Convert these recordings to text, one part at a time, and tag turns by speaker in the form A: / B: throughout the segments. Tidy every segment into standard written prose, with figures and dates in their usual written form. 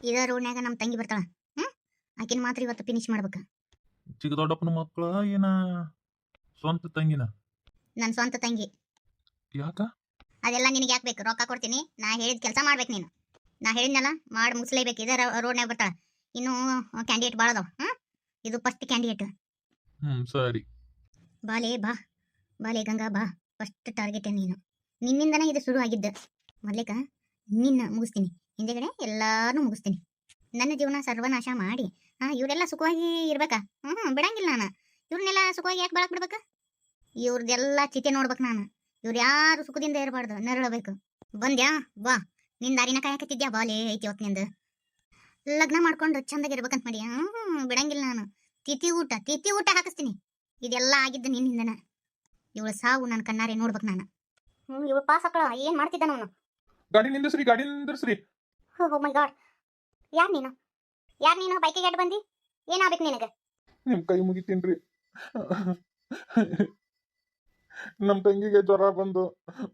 A: ಇದ ರೋಡ್ನ್ಯಾಗ ನಮ್ಮ ತಂಗಿ ಬರ್ತಾಳ. ಹ್ಮ್ ಆಕಿನ ಮಾತ್ರ ಇವತ್ತು ಫಿನಿಶ್ ಮಾಡ್ಬೇಕ.
B: ಚಿಕ್ಕ ದೊಡ್ಡಪ್ಪನ ಮಕ್ಕಳ ಏನ ಸ್ವಂತ ತಂಗಿನ?
A: ನನ್ನ ಸ್ವಂತ ತಂಗಿ.
B: ಯಾಕ?
A: ಅದೆಲ್ಲ ನಿನಗೆ ಯಾಕೆ ಬೇಕು? ರೊಕ್ಕ ಕೊಡ್ತೀನಿ, ನಾ ಹೇಳಿದ ಕೆಲಸ ಮಾಡ್ಬೇಕು ನೀನು. ನಾ ಹೇಳಿದ್ನಲ್ಲ ಮಾಡಿ ಮುಗಿಸ್ಲೇಬೇಕು. ಇದ ರೋಡ್ನ್ಯಾಗ ಬರ್ತಾಳ. ಇನ್ನು ಕ್ಯಾಂಡಿಡೇಟ್ ಭಾಳ ಅದಾವ. ಇದು ಫಸ್ಟ್ ಕ್ಯಾಂಡಿಡೇಟ್.
B: ಸರಿ.
A: ಬಾಲೆ ಬಾ, ಬಾಲೆ ಗಂಗಾ ಬಾ. ಫಸ್ಟ್ ಟಾರ್ಗೆಟ್ ನೀನು. ನಿನ್ನಿಂದನೇ ಇದು ಶುರು ಆಗಿದ್ದ. ಮೊದ್ಲೇಕ ನಿನ್ನ ಮುಗಿಸ್ತೀನಿ, ಹಿಂದೆಗಡೆ ಎಲ್ಲಾನು ಮುಗಿಸ್ತೀನಿ. ನನ್ನ ಜೀವನ ಸರ್ವನಾಶ ಮಾಡಿ ಇವರೆಲ್ಲ ಸುಖವಾಗಿ ಇರ್ಬೇಕಾ? ಬಿಡಂಗಿಲ್ಲ ನಾನು. ಇವ್ರನ್ನೆಲ್ಲ ಸುಖವಾಗಿ ಯಾಕೆ ಬಾಳಕ್ ಬಿಡ್ಬೇಕ? ಇವ್ರದ್ದೆಲ್ಲ ಚಿತೆ ನೋಡ್ಬೇಕು ನಾನು. ಇವ್ರು ಯಾರು ಸುಖದಿಂದ ಇರಬಾರ್ದು, ನರಳಬೇಕು. ಬಂದ್ಯಾ? ಬಾ, ನಿನ್ ದಾರಿನ ಕಾಯಕತ್ತಿದ್ಯಾ? ಬಾಲೆ ಐತಿ ಇವತ್ತು ನಿಂದು. ಲಗ್ನ ಮಾಡ್ಕೊಂಡು ಚಂದಾಗಿರ್ಬೇಕಂತ ಮಾಡಿ ಬಿಡಂಗಿಲ್ಲ ನಾನು. ತಿಥಿ ಊಟ ಹಾಕಿಸ್ತೀನಿ. ಇದೆಲ್ಲ ಆಗಿದ್ದು ನಿನ್ನಿಂದನ. ಇವಳು ಸಾವು ನನ್ನ ಕಣ್ಣಾರೆ ನೋಡ್ಬೇಕು ನಾನು. ಇವಳು ಪಾಸ್ ಹಾಕಳ ಏನ್ ಮಾಡ್ತಿದ್ದ ಅವನು?
B: ಗಾಡಿ ನಿಂದ್ರಸ್ರಿ.
A: ಓ ಮೈ ಗಾಡ್, ಯಾರು ನೀನು ಬೈಕಿಗೆ ಅಡ್ಡ ಬಂದಿ? ಏನಾಗ್ಬೇಕು ನಿನಗೆ?
B: ನಿಮ್ ಕೈ ಮುಗಿತೀನ್ರಿ. ನಮ್ ತಂಗಿಗೆ ಜ್ವರ ಬಂದು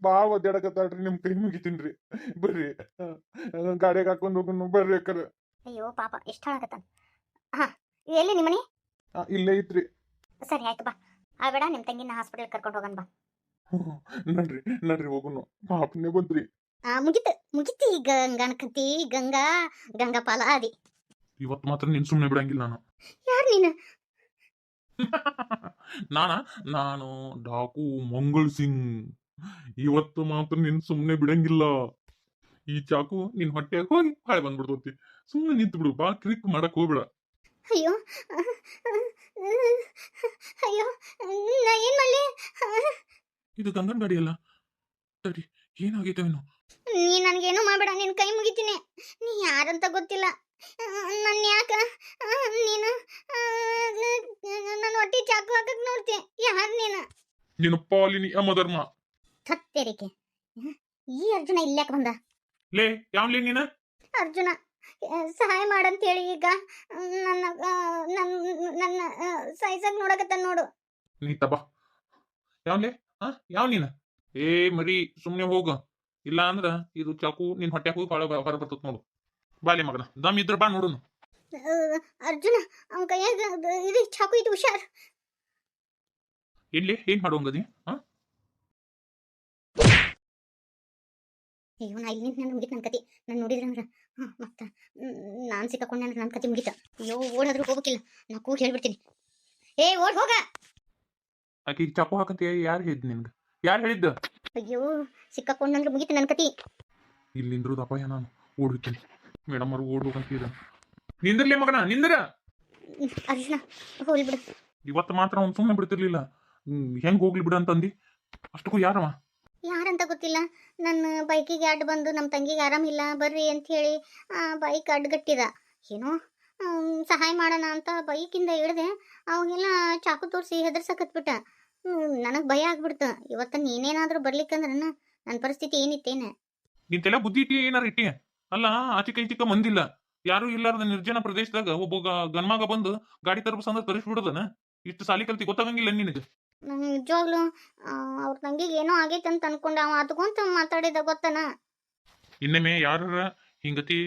B: ಬಾಳ ಒದ್ದಾಡಕತ್ತಾಳ್ರಿ. ನಿಮ್ ಕೈ ಮುಗಿತೀನ್ರಿ. ಬರ್ರಿ, ಗಾಡಿಯಾಗ ಹಾಕೊಂಡ್ ಹೋಗುನು ಬರ್ರಿ. ಅಕ್ಕರ
A: ಅಯ್ಯೋ ಪಾಪ, ಎಷ್ಟು ಹಾಳಾಗತ್ತಾನ. ಎಲ್ಲಿ ನಿಮ್ಮನಿ?
B: ಇಲ್ಲೇ ಐತ್ರಿ.
A: ಸರಿ ಆಯ್ತು ಬಾ. ಬೇಡ, ನಿಮ್ ತಂಗಿನ ಹಾಸ್ಪಿಟಲ್ ಕರ್ಕೊಂಡು ಹೋಗನ್ ಬಾ.
B: ನಡ್ರಿ ಹೋಗುನು. ಪಾಪನೇ ಬಂದ್ರಿ.
A: ಮುಗಿತಿ ಗಂಗನ ಕತಿ. ಗಂಗಾ ಪಾಲ ಆದಿ.
B: ಇವತ್ತು ಮಾತ್ರ ನಿನ್ ಸುಮ್ನೆ ಬಿಡಂಗಿಲ್ಲ ನಾನು.
A: ಯಾರು ನೀನು?
B: ನಾನು ಡಾಕು ಮಂಗಳ್ ಸಿಂಗ್. ಇವತ್ತು ಮಾತ್ರ ನಿನ್ ಸುಮ್ನೆ ಬಿಡಂಗಿಲ್ಲ. ಈ ಚಾಕು ನಿನ್ ಹೊಟ್ಟೆಗೆ ಹೋಗಿ ಹಾಳೆ ಬಂದ್ಬಿಡ್ತೋತಿ. ಸುಮ್ನೆ ನಿಂತು ಬಿಡು, ಬಾ ಕ್ಲಿಕ್ ಮಾಡಕ್ ಹೋಗ್ಬೇಡ.
A: ಅಯ್ಯೋ ಅಯ್ಯೋ, ನಾ ಏನ್ ಮಾಡ್ಲಿ?
B: ಇದು ಗಂಗನ್ ಗಾಡಿ ಅಲ್ಲ. ಸರಿ, ಏನಾಗೈತವೇನು?
A: ನೀ ನನ್ಗೇನು ಮಾಡ್ಬೇಡ, ನಿನ್ ಕೈ ಮುಗಿತೀನಿ. ನೀ ಯಾರಂತ ಗೊತ್ತಿಲ್ಲ. ನನ್ನ ಯಾಕ ನೀನು ನನ್ನ ಹೊಟ್ಟೆ ಚಾಕು ಹಾಕಕ್ ನೋಡ್ತಿ? ಯಾರು ನೀನು?
B: ನೀನು ಪಾಲಿನಿ ಯಮಧರ್ಮ.
A: ಥತ್ತೇರಿಕೆ. ಈ ಅರ್ಜುನ ಇಲ್ಲಾಕ ಬಂದ?
B: ಲೇ, ಯಾವ್ಲೇ ನೀನ?
A: ಅರ್ಜುನ ಸಹಾಯ ಮಾಡಂತೇಳಿ ಈಗ ನನ್ನ ಸೈಜಾಗ ನೋಡಕತ್ತ ನೋಡು.
B: ನೀ ತಬಾ. ಯಾವ್ಲೇ? ಯಾವ ನೀನ? ಏ ಮರಿ, ಸುಮ್ನೆ ಹೋಗ. ಇಲ್ಲ ಅಂದ್ರ ಇದು ಚಾಕು ನಿನ್ ಹೊಟ್ಟೆ ಹೋಗಿ ಹೊರ ಬರ್ತತ್ ನೋಡು. ಬಾಲಿ ಮಗನ, ದಮ್ ಇದ್ರ ಬಾ ನೋಡುನು.
A: ಅರ್ಜುನ ಅವನ ಕೈಯಾಗ ಇದು ಚಾಕು ಇದು, ಹುಷಾರ್.
B: ಇಲ್ಲಿ ಏನ್ ಮಾಡುವಂಗದಿ?
A: ಅಯ್ಯೋ, ನಾ ಇಲ್ಲಿ ನಿಂತು ಮುಗಿತು ನನ್ನ ಕತಿ. ನಾನು ನೋಡಿದ್ರಂದ್ರ ಮತ್ತ ನಾನು ಸಿಕ್ಕಾಕೊಂಡೆ ಅಂದ್ರೆ ನನ್ನ ಕತಿ ಮುಗಿತ. ಅಯ್ಯೋ, ಓಡಾದ್ರೂ ಹೋಗ್ಬೇಕಿಲ್ಲ. ನಾ ಕೂಗಿ ಹೇಳ್ಬಿಡ್ತೀನಿ. ಏ ಓಡ್ ಹೋಗ.
B: ಆಕಿ ಚಾಕು ಹಾಕಂತ ಯಾರು ಹೇಳಿದ್ ನಿನ್ಗೆ? ಯಾರು ಹೇಳಿದ್ದ?
A: ಅಯ್ಯೋ, ಸಿಕ್ಕಾಕೊಂಡ್ರೆ ಮುಗಿತು ನನ್ನ ಕತಿ.
B: ಇಲ್ಲಿಂದ್ರದ ಅಪಾಯ. ನಾನು ಓಡ್ಬಿಡ್ತೀನಿ. ಮೇಡಮ್ ಅವ್ರು ಓಡ್ ಹೋಗಂತ. ನಿಂದ್ರಲೇ ಮಗನ, ನಿಂದ್ರ.
A: ಅರ್ಜುನ ಹೋಗ್ಲಿ ಬಿಡು.
B: ಇವತ್ತು ಮಾತ್ರ ಅವ್ನು ಸುಮ್ಮನೆ ಬಿಡ್ತಿರ್ಲಿಲ್ಲ. ಹೆಂಗ್ ಹೋಗ್ಲಿ ಬಿಡ ಅಂತಂದಿ. ಅಷ್ಟಕ್ಕೂ ಯಾರವ?
A: ಯಾರಂತ ಗೊತ್ತಿಲ್ಲ. ನನ್ನ ಬೈಕಿಗೆ ಅಡ್ಡ ಬಂದು ನಮ್ಮ ತಂಗಿಗೆ ಆರಾಮಿಲ್ಲ ಬರ್ರಿ ಅಂತ ಹೇಳಿ ಬೈಕ್ ಅಡ್ಡಗಟ್ಟಿದ. ಏನೋ ಸಹಾಯ ಮಾಡೋಣ ಅಂತ ಬೈಕಿಂದ ಇಳಿದೆ. ಅವಾಗೆಲ್ಲ ಚಾಕು ತೋರಿಸಿ ಹೆದರ್ಸಕತ್ಬಿಟ್ಟ. ನನಗೆ ಭಯ ಆಗ್ಬಿಡ್ತು. ಇವತ್ತು ನೀನೇನಾದ್ರೂ ಬರ್ಲಿಕ್ಕಂದ್ರ ನನ್ನ ಪರಿಸ್ಥಿತಿ ಏನಿತ್ತೇನೆ?
B: ನಿಂತೆಲ್ಲ ಬುದ್ಧಿ ಇಟ್ಟಿ ಏನಾರ ಇಟ್ಟಿ ಅಲ್ಲ. ಆಚಿಕ ಈಚಿಕ ಮಂದಿಲ್ಲ, ಯಾರು ಇಲ್ಲಾರ್ದ ನಿರ್ಜನ ಪ್ರದೇಶದಾಗ ಒಬ್ಬ ಗನ್ಮಾಗ ಬಂದು ಗಾಡಿ ತರಬಸಂದ್ರ ತರಿಸ್ಬಿಡದನ. ಇಷ್ಟು ಸಾಲಿ ಕಲ್ತಿ ಗೊತ್ತಾಗಂಗಿಲ್ಲ ನಿನಗೆ?
A: ನಿಜವಾಗ್ಲು ಅವ್ರ ತಂಗಿಗೆ ಏನೋ ಆಗೈತೆ ಅಂತ ಅನ್ಕೊಂಡ ಅವ ಅದ್ಕೊಂತ ಮಾತಾಡಿದ ಗೊತ್ತನ.
B: ಇನ್ನೊಮ್ಮೆ ಯಾರ ಹಿಂಗತಿ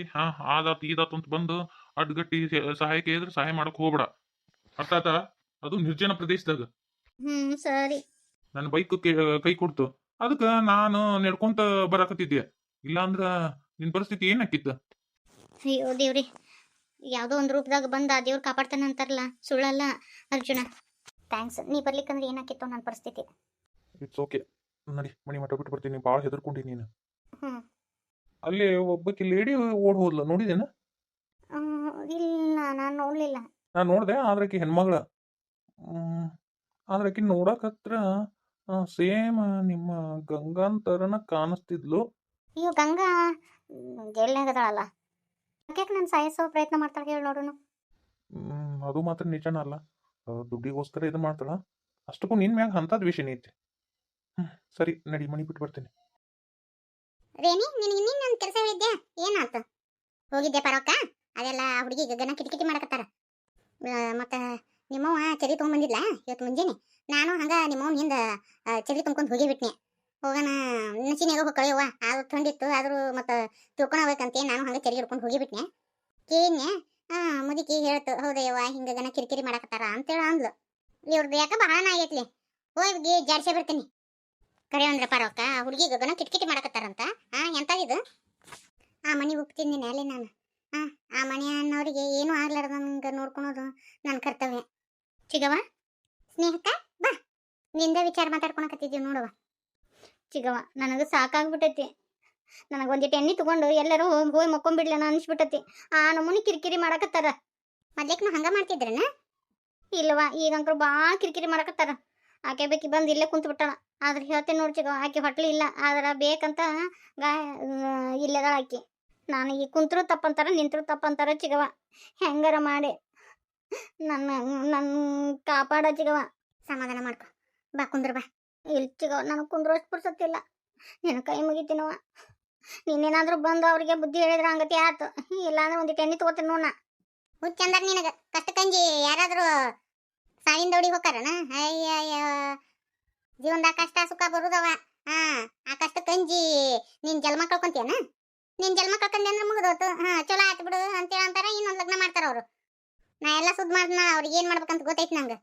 B: ಆದಾತು ಈದಾತು ಅಂತ ಬಂದು ಅಡ್ಗಟ್ಟಿ ಸಹಾಯಕ್ಕೆ ಇದ್ರೆ ಸಹಾಯ ಮಾಡಕ್ ಹೋಗ್ಬೇಡ. ಅರ್ಥ ಆತ? ಅದು ನಿರ್ಜನ ಪ್ರದೇಶದಾಗ.
A: ಸರಿ.
B: ನನ್ನ ಬೈಕ್ ಕೈ ಕೊಡ್ತು, ಅದಕ್ಕೆ ನಾನು ನಡ್ಕೊಂತ ಬರಾಕತ್ತಿದ್ದೆ. ಇಲ್ಲಾಂದ್ರ ನಿನ್ ಪರಿಸ್ಥಿತಿ ಏನಾಕಿತ್ತ?
A: ಅಯ್ಯೋ ದೇವ್ರಿ, ಯಾವುದೋ ಒಂದು ರೂಪದಾಗ ಬಂದ ದೇವ್ರು ಕಾಪಾಡ್ತಾನೆ ಅಂತಾರಲ್ಲ, ಸುಳ್ಳಲ್ಲ ಅರ್ಜುನ. ಥ್ಯಾಂಕ್ಸ್. ನೀ ಬರ್ಲಿಕ್ಕಂದ್ರೆ ಏನಾಕಿತ್ತು ನನ್ನ ಪರಿಸ್ಥಿತಿ?
B: It's okay. ನಡಿ, ಮನಿ ಮಠ ಬಿಟ್ಟು ಬರ್ತೀನಿ. ಭಾಳ ಹೆದರ್ಕೊಂಡಿ ನೀನು. ಅಲ್ಲಿ ಒಬ್ಬಕಿ ಲೇಡಿ ಓಡ್ ಹೋದ್ಲ, ನೋಡಿದೇನ?
A: ಇಲ್ಲ, ನಾನು ನೋಡ್ಲಿಲ್ಲ.
B: ನಾನು ನೋಡ್ದೆ, ಆದ್ರಕಿ ಹೆಣ್ಮಗಳ. ಆದ್ರಕಿ ನೋಡಕತ್ರ ಸೇಮ್ ನಿಮ್ಮ ಗಂಗಾಂತರನ ಕಾಣಿಸ್ತಿದ್ಲು.
A: ಅಯ್ಯೋ, ಗಂಗಾ ಜೈಲ್ನಾಗದಾಳಲ್ಲ, ಯಾಕೆ ನಾನು ಸಾಯಿಸೋ ಪ್ರಯತ್ನ ಮಾಡ್ತಾಳೆ ಹೇಳಿ ನೋಡೋನು.
B: ಅದು ಮಾತ್ರ ನಿಜನ ಅಲ್ಲ. ದುಡ್ಡಿಗೋಸ್ಕರ ಇದು ಮಾಡ್ತಾಳ. ಅಷ್ಟಕ್ಕೂ ನಿನ್ ಮ್ಯಾಗ ಅಂತದ್ ವಿಷಯ ಐತಿ. ಸರಿ, ನಡಿ, ಮನಿ ಬಿಟ್ಟು ಬರ್ತೀನಿ.
A: ರೇಣಿ, ನಿನಗೆ ಇನ್ನೇನು ನನ್ನ ಕೆಲಸ ಹೇಳಿದ್ದೆ, ಏನಾಯ್ತು? ಹೋಗಿದ್ದೆ ಪರಕ್ಕ? ಅದೆಲ್ಲ ಹುಡುಗಿ ಗಗನ ಕಿಟಕಿಟಿ ಮಾಡಕತ್ತಾರ. ಮತ್ತೆ ನಿಮ್ಮವ್ವ ಚರಿ ತೊಗೊಂಬಂದಿದ್ಲ ಇವತ್ತು ಮುಂಜಾನೆ. ನಾನು ಹಂಗ ನಿಮ್ಮವ್ವ ಹಿಂದ ಚರಿ ತುಂಬ್ಕೊಂಡು ಹೋಗಿಬಿಟ್ನೆ. ಹೋಗೋಣ ನಸಿನಾಗ ಹೋಗಿ ಕಳೆಯವ್ವ, ಅದು ತಂದಿತ್ತು. ಆದ್ರೂ ಮತ್ತೆ ತಿಳ್ಕೊಳಬೇಕಂತ ನಾನು ಹಂಗೆ ಚರಿ ಹಿಡ್ಕೊಂಡು ಹೋಗಿಬಿಟ್ನೆ. ಕೇನ್ಯ ಮುದುಕಿ ಹೇಳ್ತು ಹೌದಯ್ಯವ್ವ ಹಿಂಗಗನ ಕಿರಿಕಿರಿ ಮಾಡಕತ್ತಾರ ಅಂತೇಳಿ ಅಂದ್ಲು. ಇವ್ರದ್ದು ಯಾಕ ಬಹಾನ ಆಗೈತ್ಲಿ, ಹೋಗಿ ಜಾಡ್ಸೆ ಬರ್ತೀನಿ. ಕರೆ ಅಂದ್ರೆ ಪರವಕ್ಕ ಹುಡುಗಿಗನ ಕಿಟಕಿಟಿ ಮಾಡಕತ್ತಾರಂತ. ಎಂತದಿದು? ಆ ಮನೆ ಹೋಗ್ತೀನಿ ಅಲ್ಲೇ ನಾನು. ಆ ಮನೆ ಅನ್ನೋರಿಗೆ ಏನೂ ಆಗ್ಲಾರ್ದಂಗ ನೋಡ್ಕೊಳೋದು ನನ್ನ ಕರ್ತವ್ಯ. ಚಿಗವ ಸ್ನೇಹಕ್ಕ ಬಾ, ನಿಂದ ವಿಚಾರ ಮಾತಾಡ್ಕೊಳಕತ್ತಿದ್ದೀವಿ ನೋಡವ. ಚಿಗವ ನನಗೆ ಸಾಕಾಗ್ಬಿಟ್ಟೈತಿ. ನನಗೊಂದಿಟ್ಟು ಎಣ್ಣೆ ತಗೊಂಡು ಎಲ್ಲರೂ ಹೋಗಿ ಮಕ್ಕೊಂಬಿಡ್ಲೇನ ಅನ್ಸ್ಬಿಟ್ಟತಿ. ಆ ನಮೂನಿ ಕಿರಿಕಿರಿ ಮಾಡಕತ್ತಾರ. ಮೊದ್ಲೇಕ್ನು ಹಂಗ ಮಾಡ್ತಿದ್ರನ? ಇಲ್ವಾ, ಈಗಂಕರು ಭಾಳ ಕಿರಿಕಿರಿ ಮಾಡಕತ್ತಾರ. ಆಕೆ ಬೇಕಿ ಬಂದು ಇಲ್ಲೇ ಕುಂತು ಬಿಟ್ಟಾಳ. ಆದ್ರೆ ಹೇಳ್ತೇನೆ ನೋಡಿ ಚಿಗವ, ಆಕೆ ಹೊಟ್ಲಿ ಇಲ್ಲ, ಆದ್ರೆ ಬೇಕಂತ ಇಲ್ಲದ ಆಕಿ. ನಾನು ಈಗ ಕುಂತರು ತಪ್ಪಂತಾರ, ನಿಂತರು ತಪ್ಪಂತಾರ ಚಿಗವ. ಹೆಂಗಾರ ಮಾಡಿ ನನ್ನ ನನ್ನ ಕಾಪಾಡ ಚಿಗವ. ಸಮಾಧಾನ ಮಾಡ್ಕೊ, ಬಾ ಕುಂದ್ರ ಬಾ. ಇಲ್ಲಿ ಚಿಗವ, ನನಗೆ ಕುಂದ್ರೋಷ್ಟು ಪುರ್ಸತ್ತಿಲ್ಲ. ನಿನ್ನ ಕೈ ಮುಗಿತೀನವ. ನೀನೇನಾದ್ರೂ ಬಂದು ಅವ್ರಿಗೆ ಬುದ್ಧಿ ಹೇಳಿದ್ರೆ ಹಂಗತಿ ಆಯ್ತು. ಇಲ್ಲಾಂದ್ರೆ ಒಂದಿಟ್ಟು ಎಣ್ಣೆ ತಗೋತೀನಿ ನೋಡ. ಹುಚ್ಚಂದಾರ ನಿನಗೆ ಕಷ್ಟ ಕಂಜಿ ಯಾರಾದ್ರೂ ಸಾವಿನ ದೌಡಿ ಹೋಗಾರನ? ಅಯ್ಯ ಜೀವನದಾಗ ಕಷ್ಟ ಸುಖ ಬರುದವ. ಆ ಕಷ್ಟ ಕಂಜಿ ನಿನ್ ಜನ್ಮ ಕಳ್ಕೊಂತೀಯನ? ನಿನ್ ಜನ್ಮ ಕಳ್ಕೊಂಡಿ ಅಂದ್ರೆ ಮುಗಿದೋತು. ಚಲೋ ಆಯ್ತು ಬಿಡು ಅಂತೇಳಿ ಅಂತಾರ, ಇನ್ನೊಂದು ಲಗ್ನ ಮಾಡ್ತಾರ ಅವ್ರು. ನಾ ಎಲ್ಲ ಸುದ್ದಿ ಮಾಡ್ದ, ಅವ್ರಿಗೆ ಏನ್ ಮಾಡ್ಬೇಕಂತ ಗೊತ್ತೈತಿ ನಂಗೆ.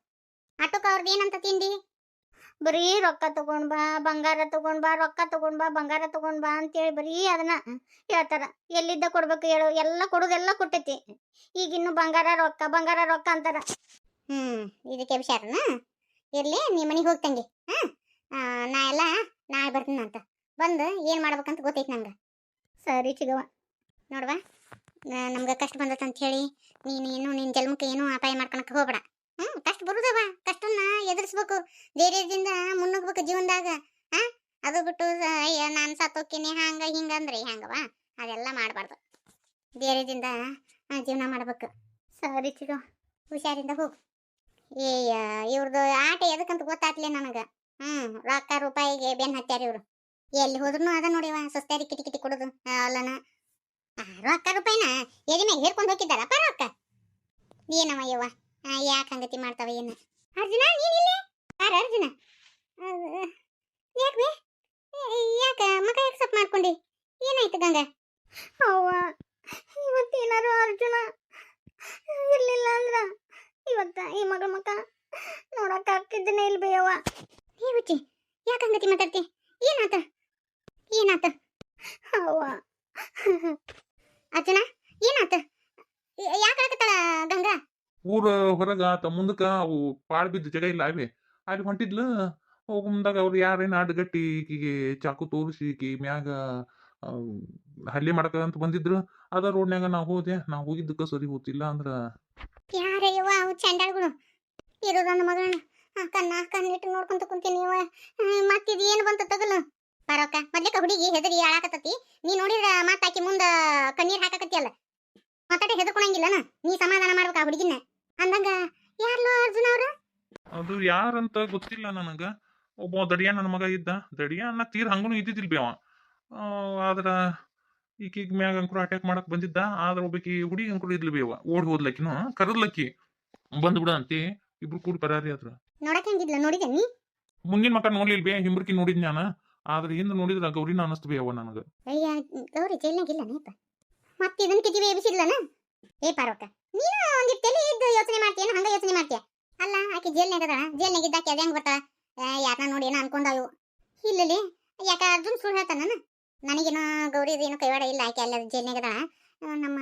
A: ಆಟೋಕ ಅವ್ರದ್ದು ಏನಂತ ತಿಂಡಿ? ಬರೀ ರೊಕ್ಕ ತಗೊಂಡ್ ಬಾ, ಬಂಗಾರ ತಗೊಂಡ್ ಬಾ, ರೊಕ್ಕ ತಗೊಂಡ್ ಬಾ, ಬಂಗಾರ ತಗೊಂಡ್ ಬಾ ಅಂತೇಳಿ ಬರೀ ಅದನ್ನ ಹೇಳ್ತಾರ. ಎಲ್ಲಿದ್ದ ಕೊಡ್ಬೇಕು ಹೇಳು? ಎಲ್ಲ ಕೊಡೋದೆಲ್ಲ ಕೊಟ್ಟೈತಿ. ಈಗಿನ್ನು ಬಂಗಾರ ರೊಕ್ಕ ಅಂತಾರ. ಇದಕ್ಕೆ ವಿಚಾರನ? ಇರ್ಲಿ, ನೀ ಮನೆಗೆ ಹೋಗ್ತಂಗಿ. ನಾ ಎಲ್ಲ ನಾಳೆ ಬರ್ತೀನಿ ಅಂತ. ಬಂದು ಏನ್ ಮಾಡ್ಬೇಕಂತ ಗೊತ್ತೈತಿ ನಂಗೆ. ಸರಿ ಚಿಗವ. ನೋಡ್ವಾ, ನಮ್ಗೆ ಕಷ್ಟ ಬಂದತ್ತಂತ ಹೇಳಿ ನೀನು ನಿನ್ನ ಜನ್ಮಕ್ಕೆ ಏನೂ ಅಪಾಯ ಮಾಡ್ಕೊಳಕ್ಕೆ ಹೋಗ್ಬೇಡ. ಕಷ್ಟ ಬರುದವ, ಕಷ್ಟನ್ನ ಎದುರಿಸ್ಬೇಕು, ಧೈರ್ಯದಿಂದ ಮುನ್ನುಗ್ಬೇಕು ಜೀವನದಾಗ. ಅದು ಬಿಟ್ಟು ಅಯ್ಯ ನಾನು ಸತ್ತೋಕ್ಕಿನಿ ಹಂಗ ಹಿಂಗ ಅಂದ್ರೆ ಹೆಂಗವ? ಅದೆಲ್ಲ ಮಾಡಬಾರ್ದು. ಧೈರ್ಯದಿಂದ ಜೀವನ ಮಾಡ್ಬೇಕು. ಸರಿ ಚಿಗವ, ಹುಷಾರಿಂದ ಹೋಗು. ಇವ್ರದ್ದು ಆಟ ಎದಕ್ಕಂತ ಗೊತ್ತಾಗ್ಲೇ ನನಗೆ. ರೊಕ್ಕ ರೂಪಾಯಿಗೆ ಬೆನ್ ಹತ್ಯಾರ ಇವ್ರು. ಎಲ್ಲಿ ಹೋದ್ರು ಅದ ನೋಡಿವ, ಸಸ್ತ್ಯಾರಿ ಕಿಟಿ ಕಿಟಿ ಕೊಡೋದು. ಅಲ್ಲನ ರೊಕ್ಕ ರೂಪಾಯಿನ ಎದಿ ಮ್ಯಾಗ ಹೇರ್ಕೊಂಡು ಹೋಗಿದ್ದಾರ ರೊಕ್ಕ. ಏನವ ಯವ್ವ, ಯಾಕೆ ಹಂಗತಿ ಮಾಡ್ತಾವ ಏನು? ಅರ್ಜುನ ನೀನಿಲ್ಲ? ಅರ್ಜುನ ಯಾಕೆ ಯಾಕ ಮಗ ಯಾಕೆ ಸಪ್ ಮಾಡ್ಕೊಂಡಿ? ಏನಾಯ್ತು ಗಂಗಾ? ಅವ್ವ, ಇವತ್ತೇನಾರು ಅರ್ಜುನ ಇರ್ಲಿಲ್ಲ ಅಂದ್ರ ಇವತ್ತ ಈ ಮಗಳ ಮಕ್ಕ ನೋಡಕ್ ಆಗ್ತಿದ್ದೇನೆ ಇಲ್ ಬೇಯವ್ವ. ಏ ಹುಚ್ಚಿ, ಯಾಕೆ ಹಂಗತಿ ಮಾತಾಡ್ತಿ? ಏನಾತ? ಅವ್ವ ಅರ್ಜುನ ಏನಾತ? ಯಾಕೆ ಆಗತ್ತಳ ಗಂಗಾ?
B: ಊರ ಹೊರಗ ಆತ ಮುಂದಕ್ಕ ಅವು ಪಾಳು ಬಿದ್ದ ಜಾಗ ಇಲ್ಲ ಅವೆ ಅಲ್ಲಿ ಹೊಂಟಿದ್ಲು. ಹೋಗೋ ಮುಂದಾಗ ಅವ್ರು ಯಾರೇನು ಅಡ್ಗಟ್ಟಿ ಈಕಿಗೆ ಚಾಕು ತೋರಿಸಿ ಈಕಿ ಮ್ಯಾಗ ಹಲ್ಲೆ ಮಾಡಕ ಬಂದಿದ್ರು. ಅದ ರೋಡ್ನ್ಯಾಗ ನಾವು ಹೋಗಿದ್ದಕ್ಕ ಸರಿ ಹೋತಿಲ್ಲ ಅಂದ್ರ
A: ಯಾರಯ್ಯವ ಅವು ಚಂಡಾಳ್ಗಳು ಇರೋದನ್ನ ಮಗಳನ್ನ ಕಣ್ಣಿಟ್ಟು ನೋಡ್ಕೊಂತ ಕುಂತೀನಿ. ಮತ್ತಿದ್ ಏನು ಬಂತ ತಗಲು ಬರೋಕ? ಮೊದ್ಲೇಕ ಹುಡುಗಿ ಹೆದರಿ ಹಾಳಾಕತ್ತತಿ. ನೀ ನೋಡಿದ್ರ ಮಾತಾಕಿ ಮುಂದ ಕಣ್ಣೀರ್ ಹಾಕಕತ್ತಿಯಲ್ಲ, ಮಾತಾಡಿ ಹೆದರ್ಕೊಳಂಗಿಲ್ಲನ? ನೀ ಸಮಾಧಾನ ಮಾಡ್ಬೇಕ ಆ ಹುಡುಗಿನ. ಅಂದಂಗ ಯಾರ್ಲೋ ಅರ್ಜುನ ಅವ್ರ?
B: ಅದು ಯಾರಂತ ಗೊತ್ತಿಲ್ಲ ನನಗ. ಒಬ್ಬ ದಡಿಯ ನನ್ನ ಮಗ ಇದ್ದ. ದಡಿಯ ಅನ್ನ ತೀರ್ ಹಂಗನು ಇದ್ದಿದ್ದಿಲ್ ಬೇವ. ಆದ್ರ ಈಕಿಗ್ ಮ್ಯಾಗ ಅಂಕರು ಅಟ್ಯಾಕ್ ಮಾಡಕ್ ಬಂದಿದ್ದ. ಆದ್ರ ಒಬ್ಬಕಿ ಹುಡುಗಿ ಅಂಕರು ಇದ್ಲು ಬೇವ. ಓಡ್ ಹೋದ್ಲಕ್ಕಿನು, ಕರದ್ಲಕ್ಕಿ ಬಂದ್ ಬಿಡ ಅಂತಿ. ಇಬ್ರು ಕೂಡ ಪರಾರಿ ಆದ್ರ.
A: ನೋಡಕ್ ಹೆಂಗಿದ್ಲ ನೋಡಿದೆ ನೀ?
B: ಮುಂದಿನ ಮಕ್ಕ ನೋಡ್ಲಿಲ್ ಬೇ, ಹಿಂಬ್ರಕಿ ನೋಡಿದ್ ನಾನು. ಆದ್ರೆ ಹಿಂದ್ ನೋಡಿದ್ರ ಗೌರಿನ ಅನಸ್ತು ಬೇವ ನನಗ.
A: ಅಯ್ಯ ಗೌರಿ ಜೈಲ್ನಾಗಿಲ್ಲ ನೀಪ ಮತ್ತೆ ಇದನ್ ಕಿಟಿವಿ ಎಬಿಸಿದ್ಲನ? ಏ ಪಾರ್ವಕ್ಕ, ನೀನು ಒಂದಿಟ್ಟು ತಲೆ ಇದ್ದು ಯೋಚನೆ ಮಾಡ್ತೀಯನ? ಹಂಗ ಯೋಚನೆ ಮಾಡ್ತೀಯ ಅಲ್ಲ? ಆಕಿ ಜೈಲ್ನಾಗದ, ಜೈಲ್ನಾಗಿದ್ದಾಕಿ ಅದ ಹೆಂಗ್ ಗೊತ್ತಾ? ಯಾರನ್ನ ನೋಡಿ ಏನೋ ಅನ್ಕೊಂಡಾವು. ಇಲ್ಲಲಿ ಯಾಕ ಅರ್ಜುನ್ ಸುಳ್ಳು ಹೇಳ್ತಾನ? ನನಗೇನೋ ಗೌರಿ ಏನೋ ಕೈವಾಡ ಇಲ್ಲ, ಆಕೆ ಅಲ್ಲ ಜೈಲ್ನಾಗದ. ನಮ್ಮ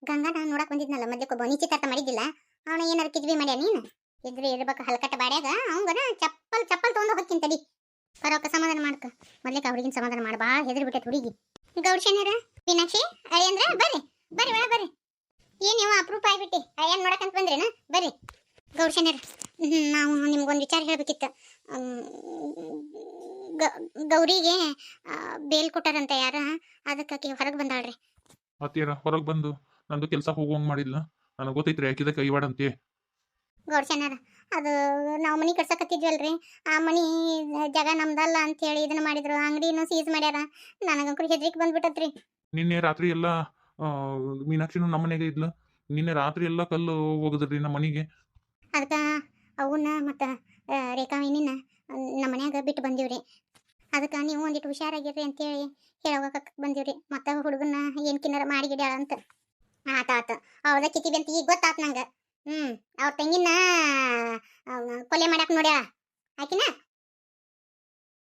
A: ಗಂಗಾನ ನೋಡಕ್ ಬಂದಿದ್ನಲ್ಲ ಮೊದ್ಲಕ್ಕೊಬ್ಬ, ನಿಶ್ಚಿತಾರ್ಥ ಮಾಡಿದ್ದಿಲ್ಲ ಅವನ ಏನಾರು ಕಿದ್ವಿ ಮಾಡ್ಯ ನೀನು? ಇದ್ರೆ ಇರ್ಬೇಕು ಹಲ್ಕಟ್ಟ ಬಾಡ್ಯಾಗ. ಅವಂಗನ ಚಪ್ಪಲ್ ತಗೊಂಡು ಹೋಗ್ತೀನಿ ತಡಿ. ಪರವಕ್ಕ ಸಮಾಧಾನ ಮಾಡ್ಕ. ಮೊದ್ಲೇಕ ಹುಡುಗಿನ ಸಮಾಧಾನ ಮಾಡ, ಭಾಳ ಹೆದರಿ ಬಿಟ್ಟೈತಿ ಹುಡುಗಿ. ಗೌಡ್ಶನ್ಯರ, ಮೀನಾಕ್ಷಿ, ಅಳಿಯಂದ್ರ ಬರ್ರಿ ಒಳ ಬರ್ರಿ. ಏನ್ ನೀವು ಅಪ್ರೂಪ ಆಗ್ಬಿಟ್ಟಿ, ಅಳಿಯನ್ ನೋಡಕಂತ ಬಂದ್ರೇನ? ಬರ್ರಿ ಗೌಡ್ಶನ್ಯರ, ನಾವು ನಿಮ್ಗೊಂದು ವಿಚಾರ ಹೇಳ್ಬೇಕಿತ್ತ. ಗೌರಿಗೆ ಬೇಲ್ ಕೊಟ್ಟಾರಂತ ಯಾರ, ಅದಕ್ಕೆ ಹೊರಗೆ ಬಂದಾಳ್ರಿ.
B: ಅತ್ತಿಯರ ಹೊರಗೆ ಬಂದು ನಂದು ಕೆಲಸ ಹೋಗುವಂಗ್ ಮಾಡಿದ್ಲ. ನನಗೆ ಗೊತ್ತೈತ್ರಿ ಯಾಕಿದ ಕೈವಾಡ ಅಂತೆ.
A: ಗೌಡ್ಶನ್ಯರ, ಅದು ನಾವು ಮನಿ ಕಟ್ಸಕತ್ತಿದ್ವಲ್ರಿ, ಆ ಮನಿ ಜಾಗ ನಮ್ದಲ್ಲ ಅಂತ ಹೇಳಿ ಇದನ್ನ ಮಾಡಿದ್ರು. ಅಂಗಡಿನೂ ಸೀಸ್ ಮಾಡ್ಯಾರ. ನನಗಂಕರು ಹೆದ್ರಿಕೆ ಬಂದ್ಬಿಟ್ಟತ್ರಿ.
B: ನಿನ್ನೆ ರಾತ್ರಿ ಎಲ್ಲ ಮೀನಾಕ್ಷಿನೂ ನಮ್ಮ ಮನೆಗೆ ಇದ್ಲು. ನಿನ್ನೆ ರಾತ್ರಿ ಎಲ್ಲ ಕಲ್ಲು ಹೋಗದ್ರಿ ನಮ್ಮ ಮನೆಗೆ.
A: ಅದಕ್ಕೆ ಅವನ್ನ ಮತ್ತು ರೇಖಾವಿನಿನ ನಮ್ಮ ಮನ್ಯಾಗ ಬಿಟ್ಟು ಬಂದೀವ್ರಿ. ಅದಕ್ಕೆ ನೀವು ಒಂದಿಟ್ಟು ಹುಷಾರಾಗಿರ್ರಿ ಅಂತೇಳಿ ಹೇಳೋಗಕ್ಕೆ ಬಂದೀವ್ರಿ. ಮತ್ತು ಹುಡುಗನ ಏನು ಕಿನ್ನರ ಮಾಡಿಗಿಡ್ಯಾಳ ಅಂತ. ಆತ ಹೌದ ಕಿತಿ ಬಂತ ಈಗ ಗೊತ್ತಾತ್ ನಂಗ. ಅವ್ರ ತಂಗಿನ ಕೊಲೆ ಮಾಡಕ್ ನೋಡ್ಯಾಳ ಆಕಿನ